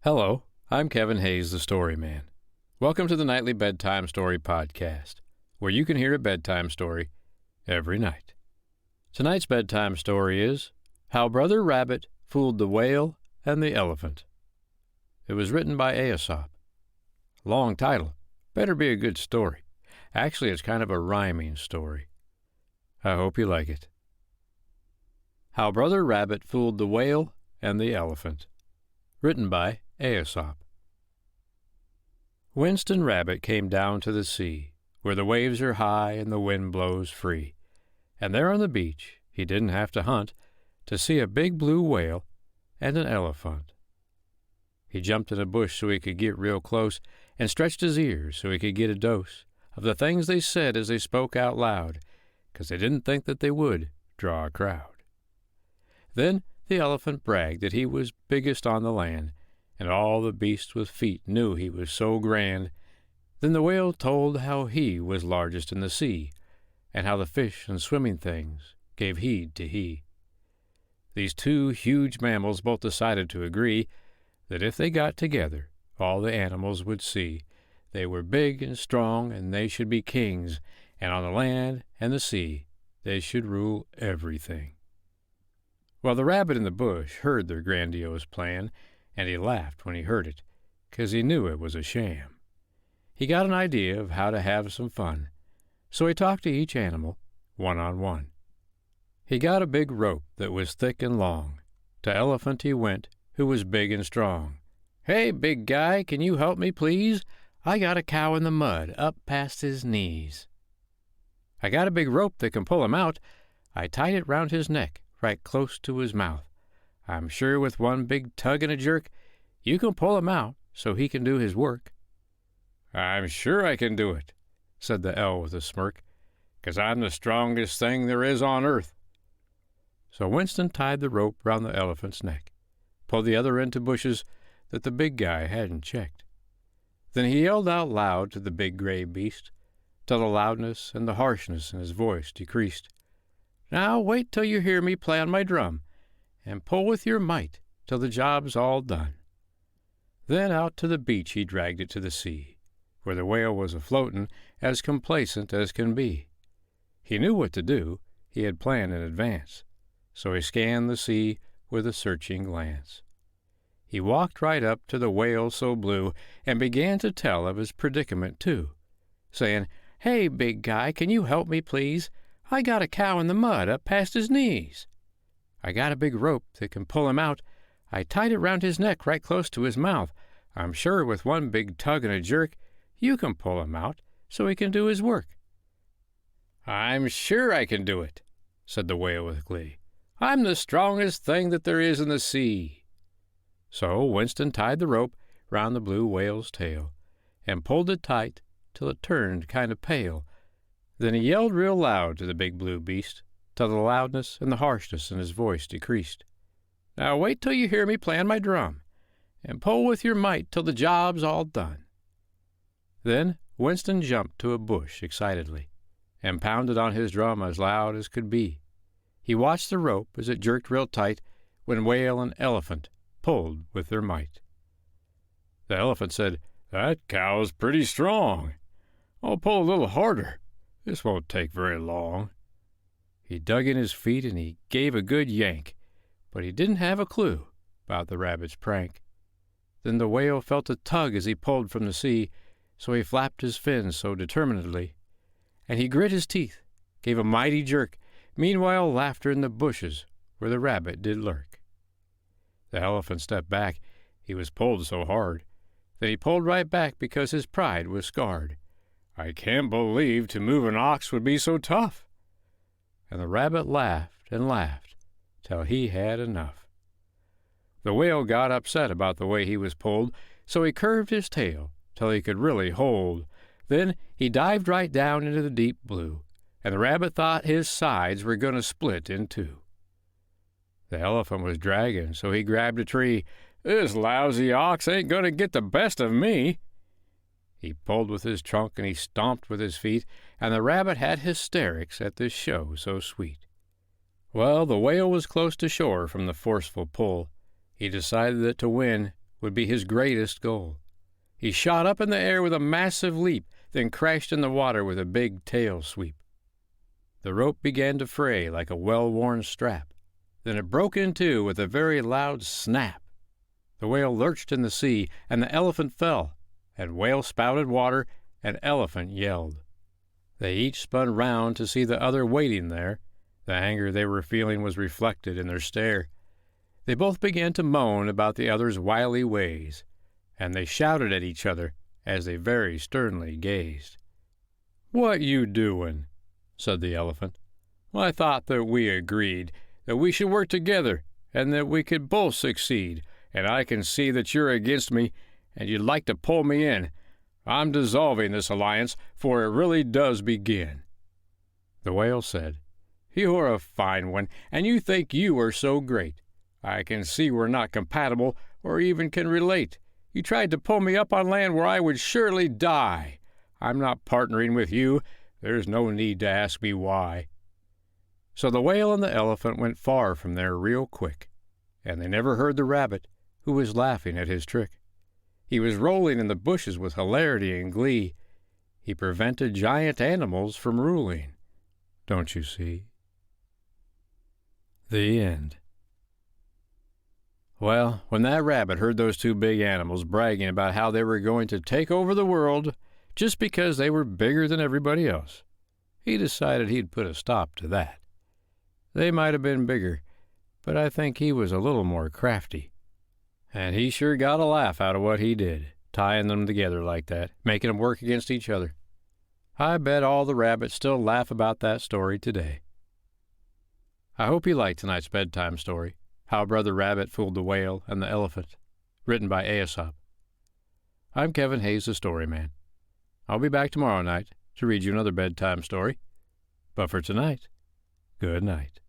Hello, I'm Kevin Hayes, the Story Man. Welcome to the Nightly Bedtime Story Podcast, where you can hear a bedtime story every night. Tonight's bedtime story is How Brother Rabbit Fooled the Whale and the Elephant. It was written by Aesop. Long title. Better be a good story. Actually, it's kind of a rhyming story. I hope you like it. How Brother Rabbit Fooled the Whale and the Elephant. Written by Aesop. Winston Rabbit came down to the sea, where the waves are high and the wind blows free. And there on the beach he didn't have to hunt to see a big blue whale and an elephant. He jumped in a bush so he could get real close and stretched his ears so he could get a dose of the things they said as they spoke out loud, 'cause they didn't think that they would draw a crowd. Then the elephant bragged that he was biggest on the land, and all the beasts with feet knew he was so grand. Then the whale told how he was largest in the sea, and how the fish and swimming things gave heed to he. These two huge mammals both decided to agree that if they got together, all the animals would see they were big and strong, and they should be kings, and on the land and the sea they should rule everything. Well, the rabbit in the bush heard their grandiose plan, and he laughed when he heard it, 'cause he knew it was a sham. He got an idea of how to have some fun, so he talked to each animal, one-on-one. He got a big rope that was thick and long. To Elephant he went, who was big and strong. "Hey, big guy, can you help me, please? I got a cow in the mud, up past his knees. I got a big rope that can pull him out. I tied it round his neck, right close to his mouth. I'm sure with one big tug and a jerk, you can pull him out so he can do his work." "I'm sure I can do it," said the L with a smirk, "'cause I'm the strongest thing there is on earth." So Winston tied the rope round the elephant's neck, pulled the other into bushes that the big guy hadn't checked. Then he yelled out loud to the big gray beast, till the loudness and the harshness in his voice decreased. "Now wait till you hear me play on my drum, and pull with your might till the job's all done." Then out to the beach he dragged it to the sea, where the whale was a-floatin' as complacent as can be. He knew what to do, he had planned in advance, so he scanned the sea with a searching glance. He walked right up to the whale so blue and began to tell of his predicament too, saying, "Hey, big guy, can you help me, please? I got a cow in the mud up past his knees. I got a big rope that can pull him out. I tied it round his neck right close to his mouth. I'm sure with one big tug and a jerk, you can pull him out so he can do his work." "I'm sure I can do it," said the whale with glee. "I'm the strongest thing that there is in the sea." So Winston tied the rope round the blue whale's tail and pulled it tight till it turned kind of pale. Then he yelled real loud to the big blue beast, till the loudness and the harshness in his voice decreased. "Now wait till you hear me play on my drum, and pull with your might till the job's all done." Then Winston jumped to a bush excitedly, and pounded on his drum as loud as could be. He watched the rope as it jerked real tight when whale and elephant pulled with their might. The elephant said, "That cow's pretty strong. I'll pull a little harder. This won't take very long." He dug in his feet and he gave a good yank, but he didn't have a clue about the rabbit's prank. Then the whale felt a tug as he pulled from the sea, so he flapped his fins so determinedly, and he grit his teeth, gave a mighty jerk, meanwhile laughter in the bushes where the rabbit did lurk. The elephant stepped back, he was pulled so hard. Then he pulled right back because his pride was scarred. "I can't believe to move an ox would be so tough." And the rabbit laughed and laughed till he had enough. The whale got upset about the way he was pulled, so he curved his tail till he could really hold. Then he dived right down into the deep blue, and the rabbit thought his sides were going to split in two. The elephant was dragging, so he grabbed a tree. "This lousy ox ain't going to get the best of me." He pulled with his trunk and he stomped with his feet, and the rabbit had hysterics at this show so sweet. Well, the whale was close to shore from the forceful pull. He decided that to win would be his greatest goal. He shot up in the air with a massive leap, then crashed in the water with a big tail sweep. The rope began to fray like a well-worn strap. Then it broke in two with a very loud snap. The whale lurched in the sea, and the elephant fell, and whale spouted water, and elephant yelled. They each spun round to see the other waiting there. The anger they were feeling was reflected in their stare. They both began to moan about the other's wily ways, and they shouted at each other as they very sternly gazed. "What you doin'?" said the elephant. "Well, I thought that we agreed that we should work together and that we could both succeed, and I can see that you're against me and you'd like to pull me in. I'm dissolving this alliance, for it really does begin." The whale said, "You're a fine one, and you think you are so great. I can see we're not compatible or even can relate. You tried to pull me up on land where I would surely die. I'm not partnering with you. There's no need to ask me why." So the whale and the elephant went far from there real quick, and they never heard the rabbit, who was laughing at his trick. He was rolling in the bushes with hilarity and glee. He prevented giant animals from ruling. Don't you see? The end. Well, when that rabbit heard those two big animals bragging about how they were going to take over the world just because they were bigger than everybody else, he decided he'd put a stop to that. They might have been bigger, but I think he was a little more crafty. And he sure got a laugh out of what he did, tying them together like that, making them work against each other. I bet all the rabbits still laugh about that story today. I hope you liked tonight's bedtime story, How Brother Rabbit Fooled the Whale and the Elephant, written by Aesop. I'm Kevin Hayes, the Story Man. I'll be back tomorrow night to read you another bedtime story. But for tonight, good night.